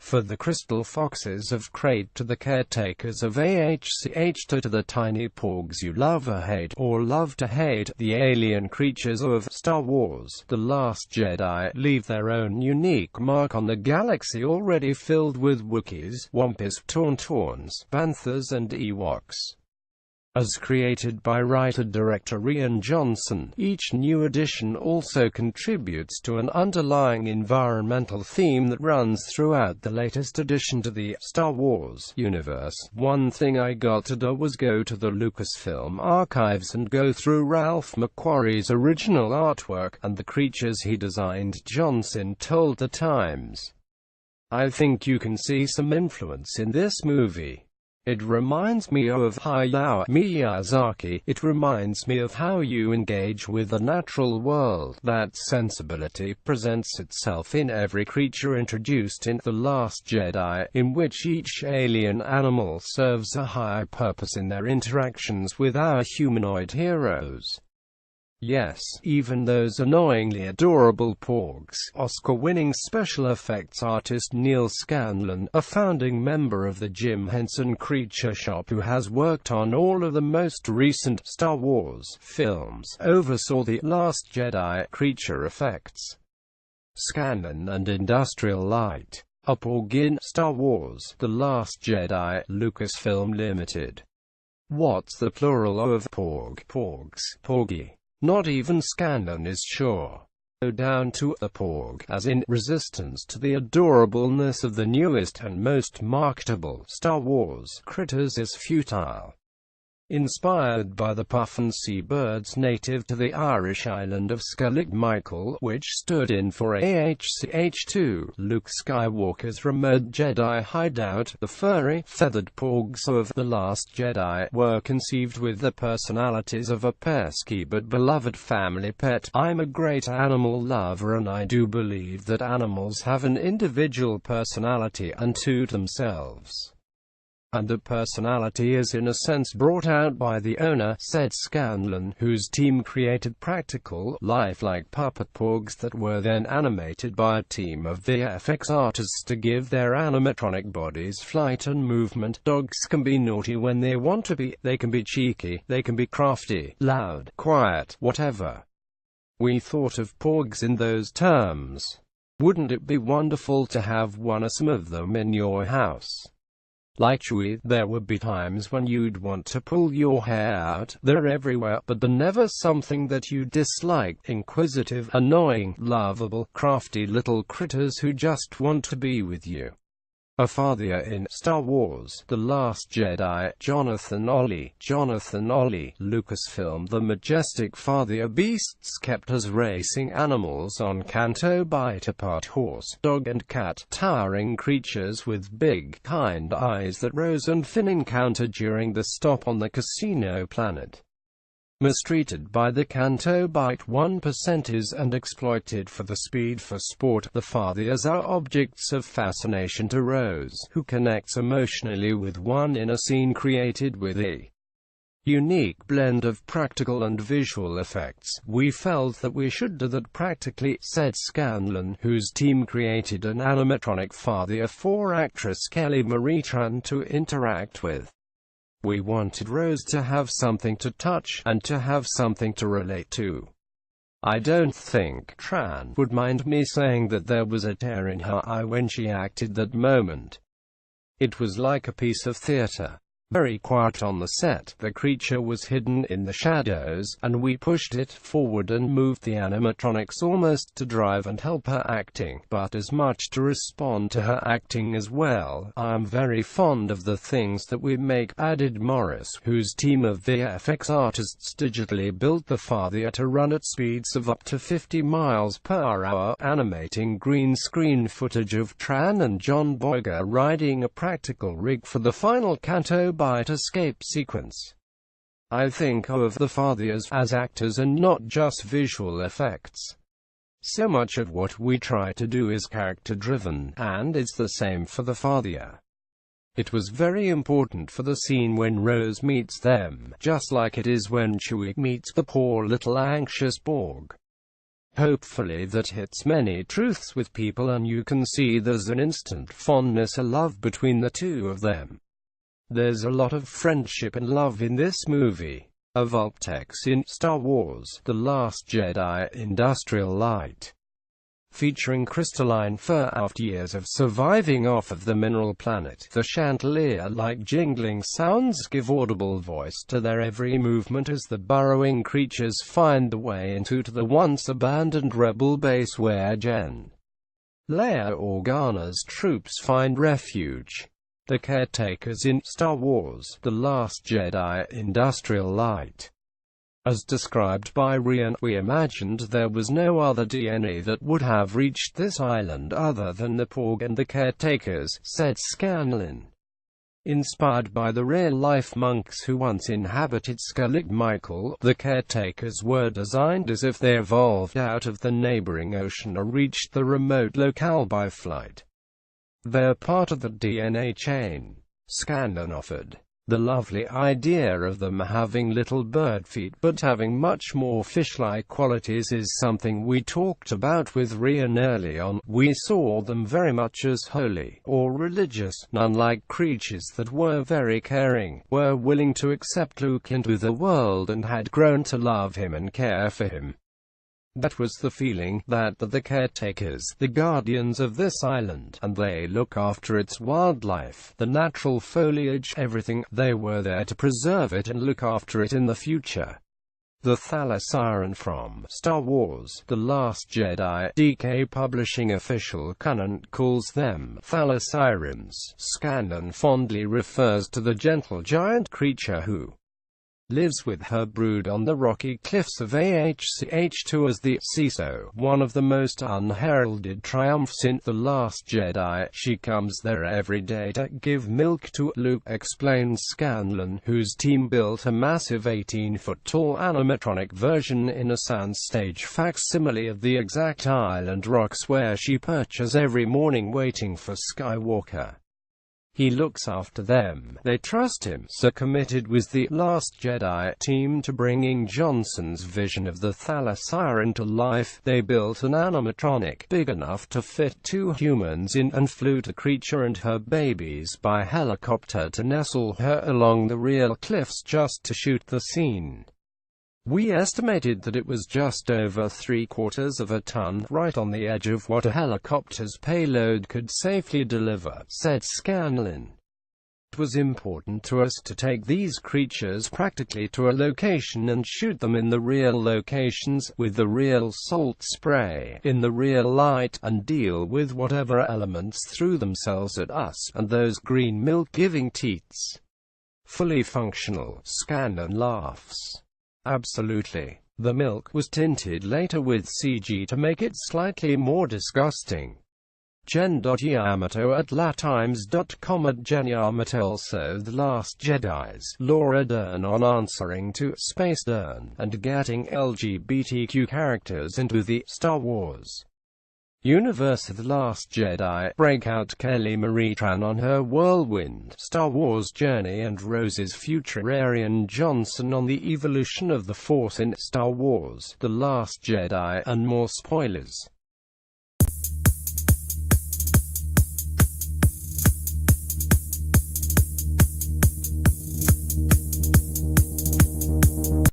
For the crystal foxes of Crate to the caretakers of AHCH to the tiny porgs you love or hate, the alien creatures of Star Wars: The Last Jedi leave their own unique mark on the galaxy already filled with Wookiees, Wampus, Tauntauns, Banthas and Ewoks. As created by writer-director Rian Johnson, each new edition also contributes to an underlying environmental theme that runs throughout the latest addition to the Star Wars universe. One thing I got to do was go to the Lucasfilm archives and go through Ralph McQuarrie's original artwork, and the creatures he designed. Johnson told The Times, "I think you can see some influence in this movie. It reminds me of Hayao Miyazaki. It reminds me of how you engage with the natural world. That sensibility presents itself in every creature introduced in The Last Jedi, in which each alien animal serves a higher purpose in their interactions with our humanoid heroes. Yes, even those annoyingly adorable porgs." Oscar-winning special effects artist Neil Scanlon, a founding member of the Jim Henson Creature Shop who has worked on all of the most recent Star Wars films, oversaw The Last Jedi creature effects. Scanlon and Industrial Light. A porg in Star Wars: The Last Jedi, Lucasfilm Limited. What's the plural of porg? Porgs. Porgy. Not even Scanlon is sure. Go down to a porg, as in resistance to the adorableness of the newest and most marketable Star Wars critters is futile. Inspired by the puffin seabirds native to the Irish island of Skellig Michael, which stood in for AHCH2, Luke Skywalker's remote Jedi hideout, the furry, feathered porgs of The Last Jedi were conceived with the personalities of a pesky but beloved family pet. I'm a great animal lover, and I do believe that animals have an individual personality unto themselves. And the personality is in a sense brought out by the owner, said Scanlon, whose team created practical, lifelike puppet porgs that were then animated by a team of VFX artists to give their animatronic bodies flight and movement. Dogs can be naughty when they want to be, they can be cheeky, they can be crafty, loud, quiet, whatever. We thought of porgs in those terms. Wouldn't it be wonderful to have one or some of them in your house? Like Chewie, there would be times when you'd want to pull your hair out. They're everywhere, but they're never something that you dislike. Inquisitive, annoying, lovable, crafty little critters who just want to be with you. A father in Star Wars: The Last Jedi, Jonathan Ollie, Lucasfilm. The majestic father beasts kept as racing animals on Canto Bight apart: horse, dog and cat, towering creatures with big, kind eyes that Rose and Finn encountered during the stop on the casino planet. Mistreated by the Canto Bight 1%ers and exploited for the speed for sport, the fathers are objects of fascination to Rose, who connects emotionally with one in a scene created with a unique blend of practical and visual effects. We felt that we should do that practically, said Scanlon, whose team created an animatronic father for actress Kelly Marie Tran to interact with. We wanted Rose to have something to touch, and to have something to relate to. I don't think Tran would mind me saying that there was a tear in her eye when she acted that moment. It was like a piece of theater. Very quiet on the set, the creature was hidden in the shadows, and we pushed it forward and moved the animatronics almost to drive and help her acting, but as much to respond to her acting as well. I'm very fond of the things that we make, added Morris, whose team of VFX artists digitally built the father to run at speeds of up to 50 miles per hour, animating green screen footage of Tran and John Boyega riding a practical rig for the final Canto Bight escape sequence. I think of the fathers as actors and not just visual effects. So much of what we try to do is character-driven, and it's the same for the father. It was very important for the scene when Rose meets them, just like it is when Chewie meets the poor little anxious Borg. Hopefully that hits many truths with people, and you can see there's an instant fondness and love between the two of them. There's a lot of friendship and love in this movie. A Vulptex in Star Wars: The Last Jedi Industrial Light. Featuring crystalline fur after years of surviving off of the mineral planet, the chandelier-like jingling sounds give audible voice to their every movement as the burrowing creatures find the way into the once abandoned rebel base where Jen, Leia Organa's troops find refuge. The caretakers in Star Wars: The Last Jedi Industrial Light. As described by Rian, we imagined there was no other DNA that would have reached this island other than the Porg and the caretakers, said Scanlan. Inspired by the real-life monks who once inhabited Scarlet Michael, the caretakers were designed as if they evolved out of the neighboring ocean or reached the remote locale by flight. They're part of the DNA chain, Scanlan offered. The lovely idea of them having little bird feet but having much more fish-like qualities is something we talked about with Rian early on. We saw them very much as holy, or religious, nun-like creatures that were very caring, were willing to accept Luke into the world and had grown to love him and care for him. That was the feeling, that the caretakers, the guardians of this island, and they look after its wildlife, the natural foliage, everything. They were there to preserve it and look after it in the future. The Thalassiren from Star Wars: The Last Jedi, DK Publishing official canon calls them Thalassirens. Scanlan fondly refers to the gentle giant creature who lives with her brood on the rocky cliffs of AHCH2 as the CISO, one of the most unheralded triumphs in The Last Jedi. She comes there every day to give milk to Luke, explains Scanlan, whose team built a massive 18-foot-tall animatronic version in a soundstage facsimile of the exact island rocks where she perches every morning waiting for Skywalker. He looks after them, they trust him. So committed was the Last Jedi team to bringing Johnson's vision of the Thalassiren to life, they built an animatronic big enough to fit 2 humans in and flew the creature and her babies by helicopter to nestle her along the real cliffs just to shoot the scene. We estimated that it was just over 3/4 of a ton, right on the edge of what a helicopter's payload could safely deliver, said Scanlan. It was important to us to take these creatures practically to a location and shoot them in the real locations, with the real salt spray, in the real light, and deal with whatever elements threw themselves at us, and those green milk-giving teats. Fully functional, Scanlan laughs. Absolutely. The milk was tinted later with CG to make it slightly more disgusting. Jen.Yamato at latimes.com at Jen Yamato. Also The Last Jedi's Laura Dern on answering to Space Dern and getting LGBTQ characters into the Star Wars universe. The Last Jedi breakout Kelly Marie Tran on her whirlwind Star Wars journey, and Rose's future Rian Johnson on the evolution of the Force in Star Wars: The Last Jedi, and more spoilers.